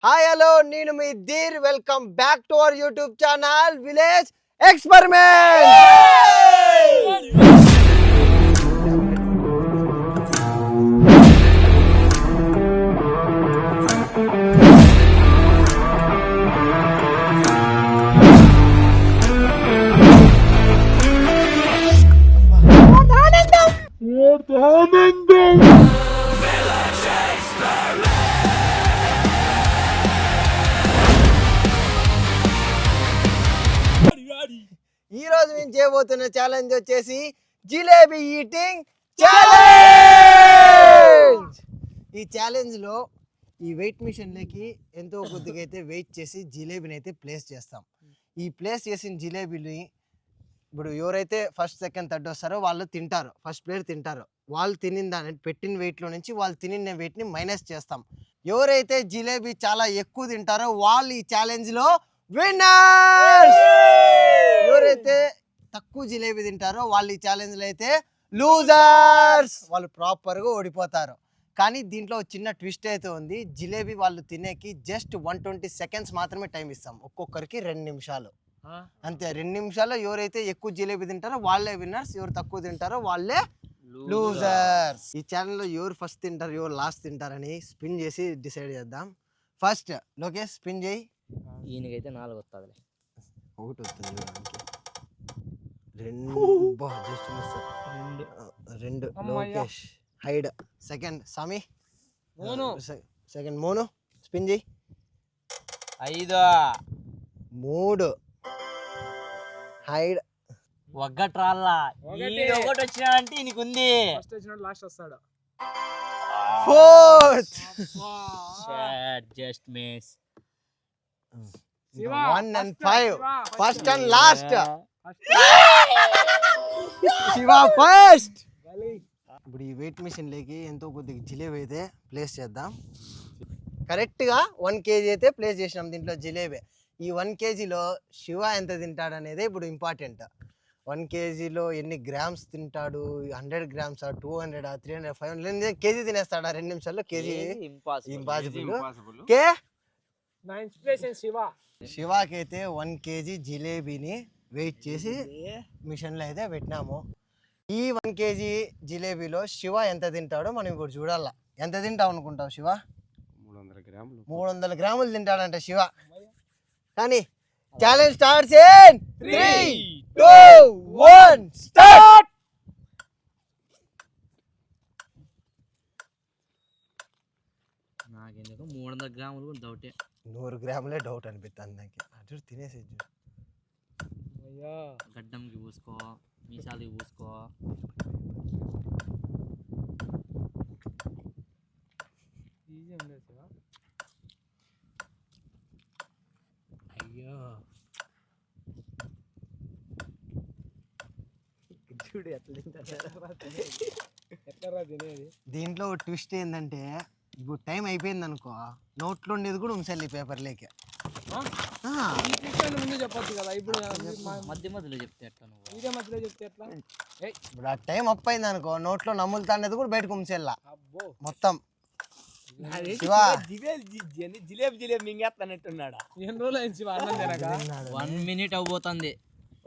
Hi hello నేను మీ Dheer welcome back to our YouTube channel village experiment. ఈ రోజు మేము చేయబోతున్న ఛాలెంజ్ వచ్చేసి జిలేబీ ఈటింగ్ ఛాలెంజ్. ఈ ఛాలెంజ్ లో ఈ వెయిట్ మిషన్ లకి ఎంతో కొద్దిగా అయితే వెయిట్ చేసి జిలేబీని అయితే ప్లేస్ చేస్తాం. ఈ ప్లేస్ చేసిన జిలేబీని ఇప్పుడు ఎవరైతే ఫస్ట్ సెకండ్ థర్డ్ వస్తారో వాళ్ళు తింటారు, ఫస్ట్ ప్లేయర్ తింటారు. వాళ్ళు తినిన దాని పెట్టిన వెయిట్లో నుంచి వాళ్ళు తినిన వెయిట్ని మైనస్ చేస్తాం. ఎవరైతే జిలేబీ చాలా ఎక్కువ తింటారో వాళ్ళు ఈ ఛాలెంజ్లో విన్నర్స్. ఎవరైతే తక్కువ జిలేబీ తింటారో వాళ్ళు ఈ ఛాలెంజ్లో అయితే లూజర్స్, వాళ్ళు ప్రాపర్గా ఓడిపోతారు. కానీ దీంట్లో చిన్న ట్విస్ట్ అయితే ఉంది. జిలేబీ వాళ్ళు తినేకి జస్ట్ 120 సెకండ్స్ మాత్రమే టైం ఇస్తాం, ఒక్కొక్కరికి 2 నిమిషాలు అంతే. 2 నిమిషాల్లో ఎవరైతే ఎక్కువ జిలేబీ తింటారో వాళ్ళే విన్నర్స్, ఎవరు తక్కువ తింటారో వాళ్ళే లూజర్స్. ఈ ఛానల్లో ఎవరు ఫస్ట్ తింటారు ఎవరు లాస్ట్ తింటారని స్పిన్ చేసి డిసైడ్ చేద్దాం. ఫస్ట్ లోకేష్ స్పిన్ చేయి. ఈయనకైతే 4 వస్తుంది, ఒకటి వస్తుంది, 2 లోకేష్ హైడ్. సెకండ్ సామి, సెకండ్ మోను స్పిన్ చేయి. 5 3 హైడ్. ఒకటి రాళ్ళ ఒకటి వచ్చినాడంటే ఈయనకు ఉంది. లాస్ట్ వస్తాడు. 4th just miss. 1 and 5 first and last. Shiva first. ఇప్పుడు ఈ వెయిట్ మిషన్ లేకి ఎంతో కొద్దిగా జిలేబీ అయితే ప్లేస్ చేద్దాం. కరెక్ట్గా 1 kg అయితే ప్లేస్ చేసినాం దీంట్లో జిలేబీ. ఈ 1 kgలో శివ ఎంత తింటాడు అనేది ఇప్పుడు ఇంపార్టెంట్. 1 kgలో ఎన్ని గ్రామ్స్ తింటాడు, 100 గ్రామ్స్ 200 300 500 కేజీ తినేస్తాడా 2 నిమిషాల్లో? KG impossible. కే శివాకి అయితే 1 kg జిలేబీని వెయిట్ చేసి మిషన్లో అయితే పెట్టినాము. ఈ 1 kg జిలేబీలో శివ ఎంత తింటాడో మనం ఇప్పుడు చూడాలా. ఎంత తింటావు అనుకుంటావు శివ? 300 గ్రాములు తింటాడంట శివ. కానీ ఛాలెంజ్ స్టార్ట్స్ ఇన్ 3 2 1 స్టార్ట్. నాకెందుకు 300 గ్రాములు డౌటే. 100 గ్రాములే డౌట్ అనిపిస్తుంది నాకు. అటు తినేసి గడ్డంకి పూసుకో, మీసాలకి పూసుకో. అయ్యో చూడు ఎట్లా తినేది. దీంట్లో ట్విస్ట్ ఏంటంటే ఇప్పుడు టైం అయిపోయింది అనుకో, నోట్లో ఉండేది కూడా ఉంచాలి పేపర్లేకి. చెప్పొచ్చు కదా, ఇప్పుడు మధ్యలో చెప్తే ఎట్లా, మధ్యలో చెప్తే ఎట్లా? ఇప్పుడు ఆ టైం అప్ అయింది అనుకో, నోట్లో నమ్ములుతా అనేది కూడా బయటకు ఉంచేలా మొత్తం. జిలేబీ మింగేస్తానట్టున్నాడా? 1 minute అవబోతుంది.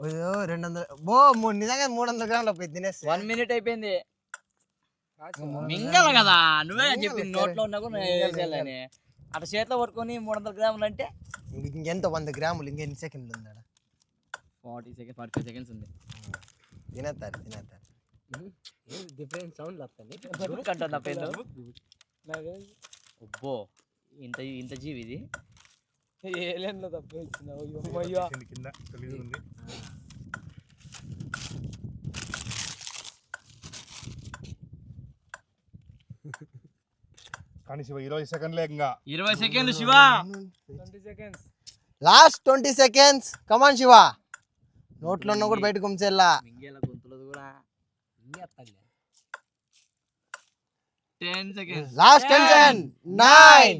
200 నిజంగా 300 గ్రాములు అయిపోయింది తినేసి. 1 minute అయిపోయింది. మింగల కదా నువ్వే చెప్పింది, నోట్లో ఉన్నా కూడా వేసేయాలని. అట్లా చేతిలో పట్టుకొని 300 గ్రాములు అంటే ఇంకెంత 100 గ్రాములు ఇంకెన్ని సెకండ్లు ఉంది? 45 seconds ఉంది. తినేస్తారు డిఫరెంట్ సౌండ్ వస్తుంది. కంటున్నా పెన్ను. అబ్బో ఇంత జీవి ఇది. ఏలేన్లో తప్పు ఇచ్చినావు. కానీ శివ 20 సెకండ్లే. ఇంకా 20 సెకండ్లు శివ. 20 seconds. Last 20 seconds. కమాన్ శివ, నోట్లో ఉన్న కూడా బయటకు ఉంచేలా. మింగేల గొంతులో కూడా 10 seconds. Last 10 seconds. 9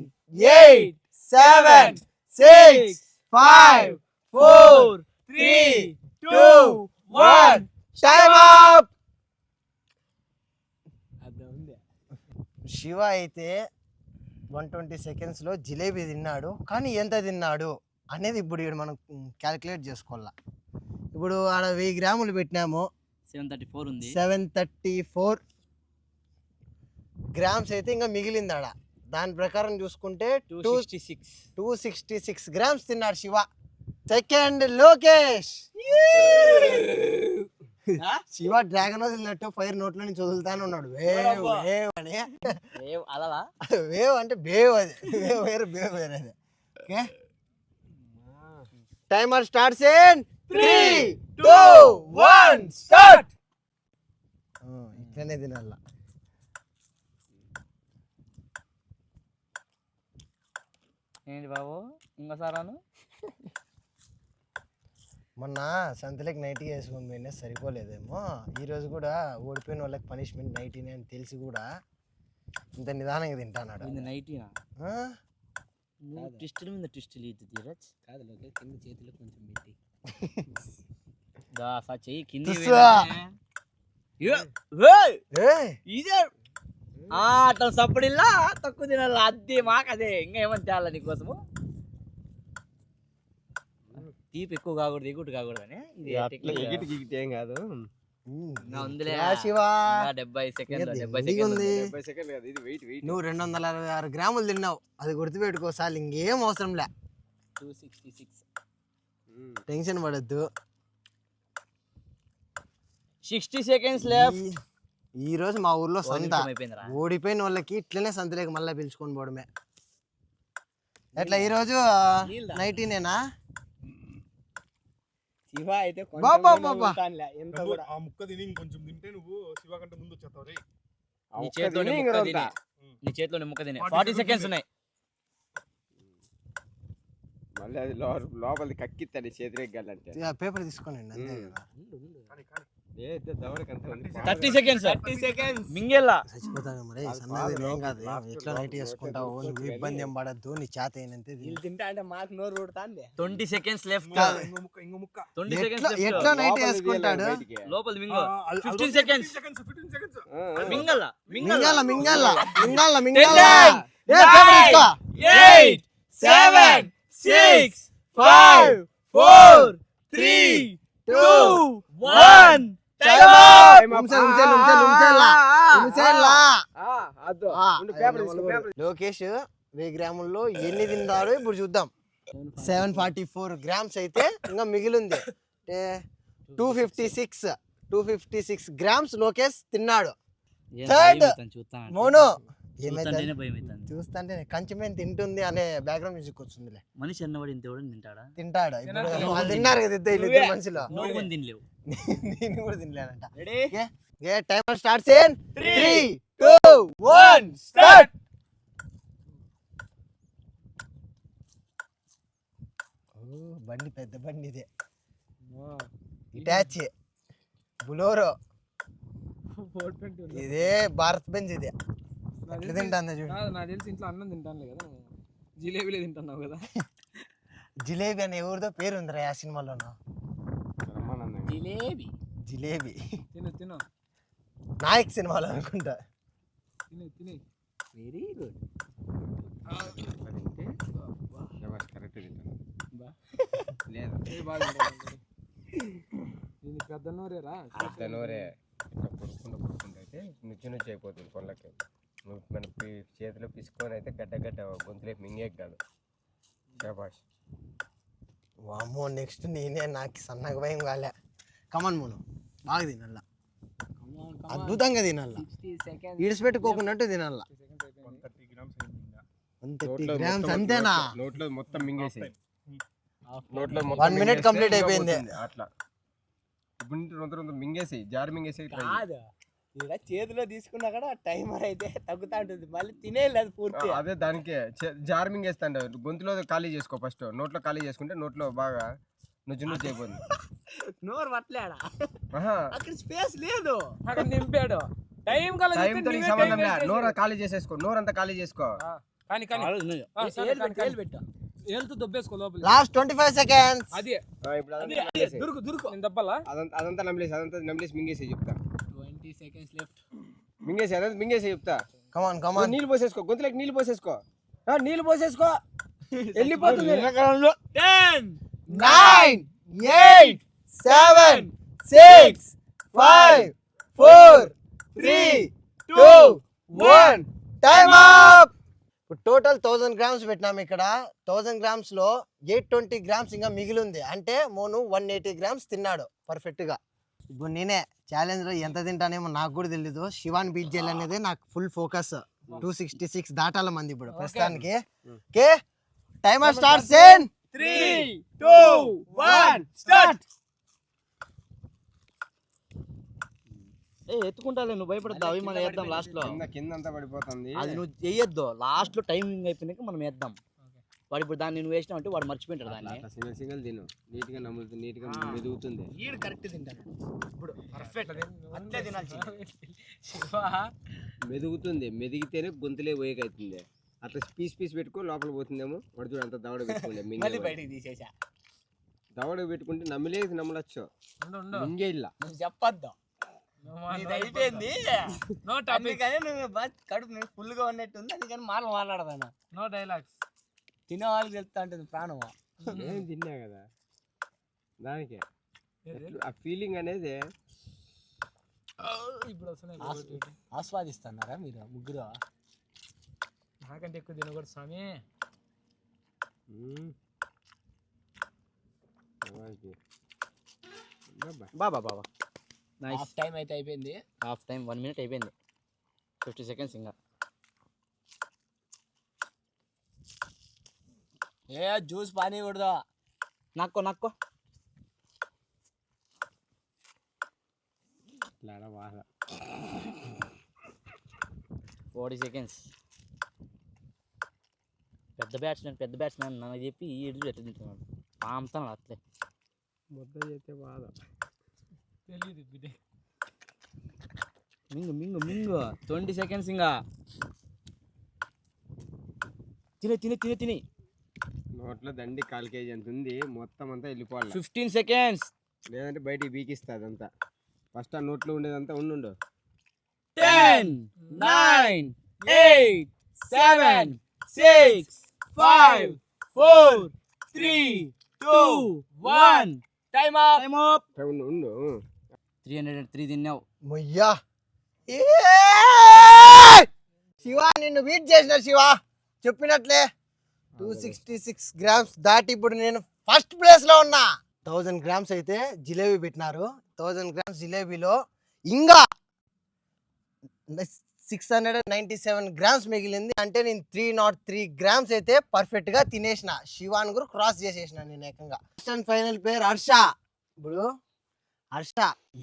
8 7 6 5 4 3 2 1 time up. Shiva అయితే 120 సెకండ్స్లో జిలేబీ తిన్నాడు, కానీ ఎంత తిన్నాడు అనేది ఇప్పుడు ఈడు మనం క్యాలిక్యులేట్ చేసుకోవాలా. ఇప్పుడు ఆడ 1000 గ్రాములు పెట్టినాము, 734 ఉంది. 734 గ్రామ్స్ అయితే ఇంకా మిగిలింది ఆడ. దాని ప్రకారం చూసుకుంటే 266 గ్రామ్స్ తిన్నాడు శివ. సెకండ్ లోకేష్. శివ డ్రాగన్ వదిలినట్టు ఫైర్ నోట్లో నుంచి వదులుతానే ఉన్నాడు. వేవ్ వేవ్ అని. అలా వేవ్ అంటే బేవ్, అది వేవ్ వేరే బేవ్ వేరే. Okay, timer starts in 3 2 1 start. ఇట్లనే తినాల. ఏంటి బాబు ఇంకోసారాను? మొన్న సంతలోకి నైటీ వేసుకొని పోయినా సరిపోలేదేమో, ఈరోజు కూడా ఓడిపోయిన వాళ్ళకి పనిష్మెంట్ నైటీనే అని తెలిసి కూడా ఇంత నిదానంగా తింటాన్నాడు. నైటీనా? ట్విస్టుల మీద ట్విస్టులు ఇది ధీరజ్. కాదు లోకేష్, కింద చేతిలో కొంచెం పెట్టి దాసా చెయ్యి కింద ఇదే అట్లా సప్పుడిల్లా తక్కువ తినాలి. అదే మాకు అదే ఇంకా ఏమని తేలా నీకోసము. తీపి ఎక్కువ కాకూడదు, ఎగుటు కాకూడదు అని ఏం కాదు. 70 సెకండ్ నువ్వు 266 గ్రాములు తిన్నావు, అది గుర్తుపెట్టుకోసారి. ఇంకేం అవసరం లే. 266 టెన్షన్ పడద్దు. 60 సెకండ్స్ లెఫ్ట్. ఈ రోజు మా ఊర్లో సంత, ఓడిపోయిన వాళ్ళకి ఇట్లనే సంతలేక మళ్ళీ పిలుచుకొని పోవడమే. ఎట్లా ఈరోజు నైటీనేనా? శివ అయితే ఆ ముక్క తిని ఇంకొంచెం తింటే నువ్వు శివ కంటే ముందు వచ్చేస్తావు రే. నీ చేతిలో ముక్క తినే 40 సెకండ్స్ ఉన్నాయి. మళ్ళీ అది లోపలిది కక్కిస్తాడు చేతిరెగ్గాలంటే. పేపర్ తీసుకోండి అంతే కదా. 30 సెకండ్స్ మింగేలా చచ్చిపోతాను మరి. సన్నది ఏం కాదు, ఎట్లా నైట్ చేసుకుంటావు, నువ్వు ఇబ్బంది ఏం పడద్దు, నీ చేత అయినంతే తింటా అంటే మాకు నోరు కొడతాంది. 20 సెకండ్స్ లెఫ్ట్. ఇంకో ముక్క 20 సెకండ్స్ ఎట్లా నైట్ వేసుకుంటాడు. లోపల మింగో. 15 సెకండ్స్ మింగల్లా మింగాల మింగాల మింగాల 10 మింగాల. 9 8 7 6 5 4 3 2 1 లోకేష్ 1000 గ్రాముల్లో ఎన్ని తిన్నాడో ఇప్పుడు చూద్దాం. 744 గ్రామ్స్ అయితే ఇంకా మిగిలింది. 256 గ్రామ్స్ లోకేష్ తిన్నాడు. Third mono. చూస్తుంటే కంచమేం తింటుంది అనే బ్యాక్గ్రౌండ్ మ్యూజిక్ వస్తుందిలే. మనిషి అన్నవాడు ఇంతేవాడు తింటాడా? తింటాడు. వాళ్ళు తిన్నారు కదా ఇద్దరు మనుషులు. తినలేవు. నేను కూడా తినలేనంట. Timer starts in 3 2 1 start. బండి పెద్ద బండి ఇదే, ఇటాచి బులోరో. ఇదే భారత్ బెంజ్. ఇదే ఎట్లా తింటాను చూడు. నాకు తెలిసి ఇంట్లో అన్నం తింటాను కదా, జిలేబీలే తింటున్నావు కదా. జిలేబీ అని ఎవరిదో పేరు ఉందిరా ఆ సినిమాలోనూ. జిలేబీ జిలేబీ తిను తిను. నాయక్ సినిమాలో అనుకుంటా. తిని తిని. Very good. పెద్ద నోరేరా. పెద్ద నోరే. ఇట్లా కొడుకుంటూ అయితే నుచ్చి అయిపోతుంది పళ్ళకి. నువ్వు మన చేతిలో పిసుకొని అయితే గడ్డ గొంతులేపు మింగే కాదు. శభాష్. వామ్మో, నెక్స్ట్ నేనే. నాకు సన్నగా భయం కాలే. కమన్ మోను, బాగా తినాల, అద్భుతంగా తినాల, ఇడిచిపెట్టుకోకున్నట్టు తినాల. 130 గ్రామ్స్ అంతేనా? నోట్లో మొత్తం మింగేసి. 1 మినిట్ కంప్లీట్ అయిపోయింది అట్లా. ఇప్పుడు మింగేసి జారి మింగేసి. ఇక్కడ చేతిలో తీసుకున్నా కూడా టైమర్ అయితే తగ్గుతా ఉంటుంది, మళ్ళీ తినేలేదు పూర్తి. అదే దానికే జారి మింగేస్తాండ. గొంతులో ఖాళీ చేసుకో ఫస్ట్. నోట్లో ఖాళీ చేసుకుంటే నోట్లో బాగా నుజ్జు అయిపోతుంది. నోరు పట్టలేడా, అక్కడ స్పేస్ లేదు, అక్కడ నింపాడు. టైంతో సంబంధం లేదు. నోరు ఖాళీ చేసేసుకో, నోరంతా ఖాళీ చేసుకో. కానీ పెట్టా ఏళ్ళతో దొబ్బేసుకో లోపల. Last 25 seconds. అదే దురుకు దురుకు. నేను దబ్బలా అదంతా నమిలేసి మింగేసి చెప్తా. 20 సెకండ్స్ లెఫ్ట్. మింగేసి అదంతా మింగేసి చెప్తా. కమాన్ కమాన్. నీళ్ళు పోసేసుకో, గొంతులోకి నీళ్ళు పోసేసుకో. నీళ్ళు పోసేసుకో వెళ్ళిపోతుంది 9, 8, 7, 6, 5, 4, 3, 2, 1. Time up. టోటల్ 1000 గ్రామ్స్ పెట్టినాము ఇక్కడ. 1000 గ్రామ్స్ లో 820 గ్రామ్స్ ఇంకా మిగిలి ఉంది. అంటే మోను 180 గ్రామ్స్ తిన్నాడు పర్ఫెక్ట్ గా. ఇప్పుడు నేనే ఛాలెంజ్ లో ఎంత తింటానేమో నాకు కూడా తెలీదు. శివాన్ బీట్ చేయాలనేది నాకు ఫుల్ ఫోకస్. 266 దాటాల మంది ఇప్పుడు ప్రస్తుతానికి. ఓకే టైమర్ స్టార్ట్ సేన్ 3, 2, 1 స్టార్ట్. ఎత్తుకుంటాలే, నువ్వు భయపడద్దు. అవి మనం వేద్దాం లాస్ట్ లో. కింద అంతా పడిపోతుంది. అది నువ్వు చెయ్యొద్దు, లాస్ట్ లో టైమింగ్ అయిపోయినాక మనం వేద్దాం. వాడు ఇప్పుడు దాన్ని నువ్వు వేసినావు అంటే వాడు మర్చిపోయింటాడు దాన్ని. సింగిల్ సింగిల్ తిను, నీట్ గా నమ్ముతుంది, నీట్ గా మెదుగుతుంది. ఈడు కరెక్ట్ తింటాను ఇప్పుడు పర్ఫెక్ట్ అట్లే తినాల్సి. మెదుగుతుంది, మెదిగితేనే గొంతులే పోయేకైతుంది. అట్లా పీస్ పీస్ పెట్టుకో లోపల పోతుందేమో. వాడు చూడు అంత దవడ పెట్టుకోండి, మళ్ళీ బయటికి తీసేసా. దవడ పెట్టుకుంటే నమ్మలేదు నమ్మలొచ్చు, మింగే ఇలా నువ్వు చెప్పొద్దు, ఇది అయిపోయింది. అందుకని నువ్వు కడుపు ఫుల్ గా ఉన్నట్టుంది, అందుకని మాట్లాడదాను. No dialogues. తినే వాళ్ళకి తెలుస్తా ఉంటుంది ప్రాణం. నేను తిన్నా కదా దానికి ఆ ఫీలింగ్ అనేది. ఇప్పుడు వస్తున్నాయి. ఆస్వాదిస్తున్నారా మీరు ముగ్గురు? నాకంటే ఎక్కువ తినకూడదు స్వామి. బాబా బాబా నైస్. హాఫ్ టైం అయితే అయిపోయింది. హాఫ్ టైం 1 minute అయిపోయింది. 50 seconds ఇంకా. ఏ జ్యూస్ పానీయకూడదు. నక్కో నక్కో. 40 seconds. పెద్ద బ్యాట్స్మెన్ నాకు చెప్పి ఈ ఎడ్లు ఎట్లా తింటున్నాడు. పాముతాను అట్లే ముద్ద చేస్తే బాధ తెలియదు బిడ్డ. మింగు మింగు మింగు. 20 seconds ఇంకా. తినే తినే తినే తిని. నోట్లో దండి 1/4 kg ఎంత ఉంది, మొత్తం అంతా వెళ్ళిపోవాలి. 15 seconds. లేదంటే బయటికి బీకిస్తా అదంతా. ఫస్ట్ ఆ నోట్లో ఉండేదంతా ఉండు. 10, 9, 8, 7, 6, 5, 4, 3, 2, 1. Time up. Time up. ఉండు 303 తిన్నావు. మొయ్యా శివ నిన్ను బీట్ చేసిన శివ చెప్పినట్లే. 266 గ్రామ్స్ దాటి ఇప్పుడు నేను ఫస్ట్ ప్లేస్ లో ఉన్నా. 1000 గ్రామ్స్ అయితే జిలేబీ పెట్టినారు. 1000 గ్రామ్స్ జిలేబీలో ఇంకా 697 గ్రామ్స్ మిగిలింది. అంటే నేను 303 గ్రామ్స్ అయితే పర్ఫెక్ట్ గా తినేసిన. శివాన్ కూడా క్రాస్ చేసేసిన నేను ఏకంగా. ఫస్ట్ అండ్ ఫైనల్ పేరు హర్ష. ఇప్పుడు హర్ష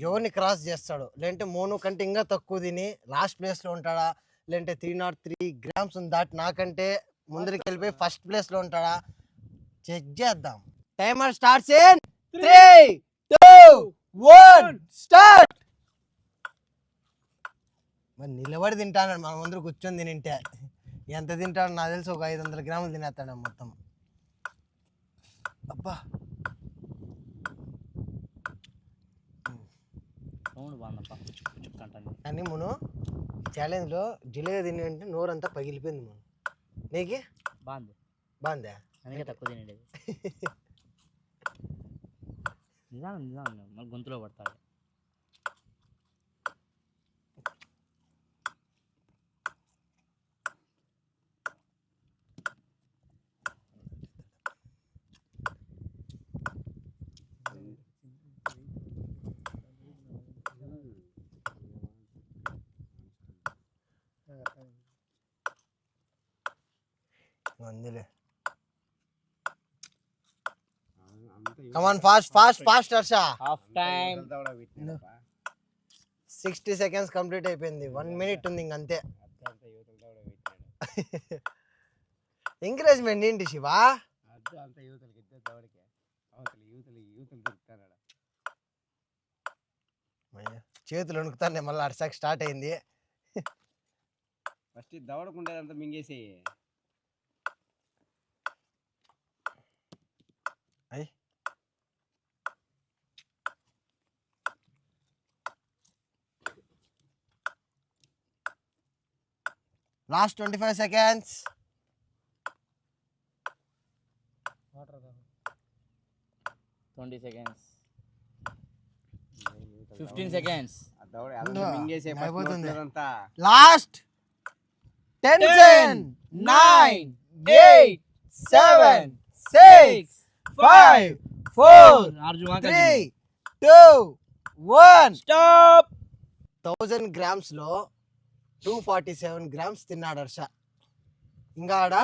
ఎవరిని క్రాస్ చేస్తాడు, లేదంటే మోను కంటే ఇంకా తక్కువ తిని లాస్ట్ ప్లేస్ లో ఉంటాడా, లేదంటే 303 గ్రామ్స్ దాటి నాకంటే ముందరికి వెళ్ళిపోయి ఫస్ట్ ప్లేస్ లో ఉంటాడా చెక్ చేద్దాం. Timer starts in 3, 2, 1 start. మరి నిలబడి తింటాను, మన ముందర కూర్చొని తింటే ఎంత తింటాడు నాకు తెలిసి ఒక 500 గ్రాములు తినేస్తాడు మొత్తం. అబ్బా కానీ మును ఛాలెంజ్లో జిలేబీ తిని అంటే నోరంతా పగిలిపోయింది మును. నీకు బాగుందా? అందుకే తక్కువ తినేది. నిజాం మళ్ళీ గొంతులో పడతాడు. అందులే come on fast fast fast Harsha. Half time. 60 seconds complete అయిపోయింది. 1 minute ఉంది ఇంకంతే. ఎంకరేజ్మెంట్ ఏంటి శివ? చేతులు వణుకుతానే మళ్ళీ హర్షకి స్టార్ట్ అయింది. ఫస్ట్ దవడకుండేదంతా మింగేసేయి. Last 25 seconds. 20 seconds. 15 seconds. మింగేసే అయిపోతుంది. అంతా లాస్ట్ 10 9 8 7 6 5 4 అర్జున్ 3 2 1 స్టాప్. 1000 గ్రామ్స్ లో 247 గ్రామ్స్ తిన్నాడు హర్ష. ఇంకా ఆడ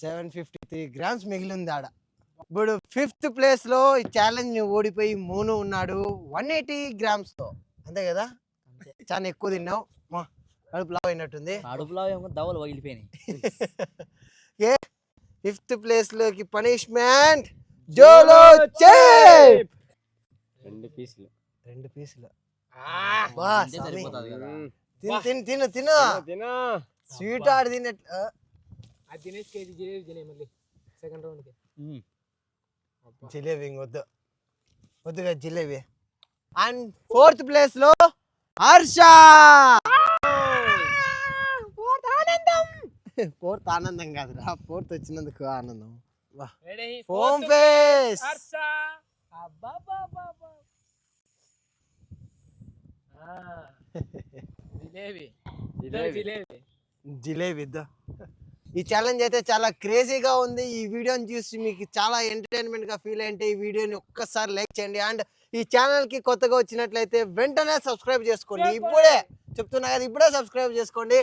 753 గ్రామ్స్ మిగిలింది ఆడ. ఇప్పుడు 5th ప్లేస్ లో ఈ ఛాలెంజ్ ఓడిపోయి మోను ఉన్నాడు 180 గ్రామ్స్ తో. అంతే కదా, చాలా ఎక్కువ తిన్నావు, కడుపు లావ్ అయినట్టుంది. కడుపులో ఏమో దవలు పగిలిపోయినాయి. 5th ప్లేస్ లోకి పనిష్మెంట్ జోలో చేప్ 2 పీసులు. 2 పీసులు. అంతే సరిపోతుంది కదా. తిను తిను తిను తినా స్వీట్ ఆడి తిన్నట్లు. అది తినేసి కేజీ జిలేబీ తినే మళ్ళీ సెకండ్ రౌండ్ కి. జిలేబీ ఇంకొద్దు, వద్దుగా జిలేబీ. అండ్ 4th ప్లేస్ లో హర్ష. 4th ఆనందం కాదురా, 4th వచ్చినందుకు ఆనందం. Home face. జిలేబీ ఇద్దా. ఈ ఛాలెంజ్ అయితే చాలా క్రేజీగా ఉంది. ఈ వీడియోని చూసి మీకు చాలా ఎంటర్టైన్మెంట్ గా ఫీల్ అయింటే ఈ వీడియోని ఒక్కసారి లైక్ చేయండి. అండ్ ఈ ఛానల్ కి కొత్తగా వచ్చినట్లయితే వెంటనే సబ్స్క్రైబ్ చేసుకోండి. ఇప్పుడే చెప్తున్నా కదా, ఇప్పుడే సబ్స్క్రైబ్ చేసుకోండి.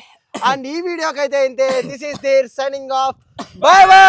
అండ్ ఈ వీడియోకి అయితే ఇంతే. This is there signing off. Bye by.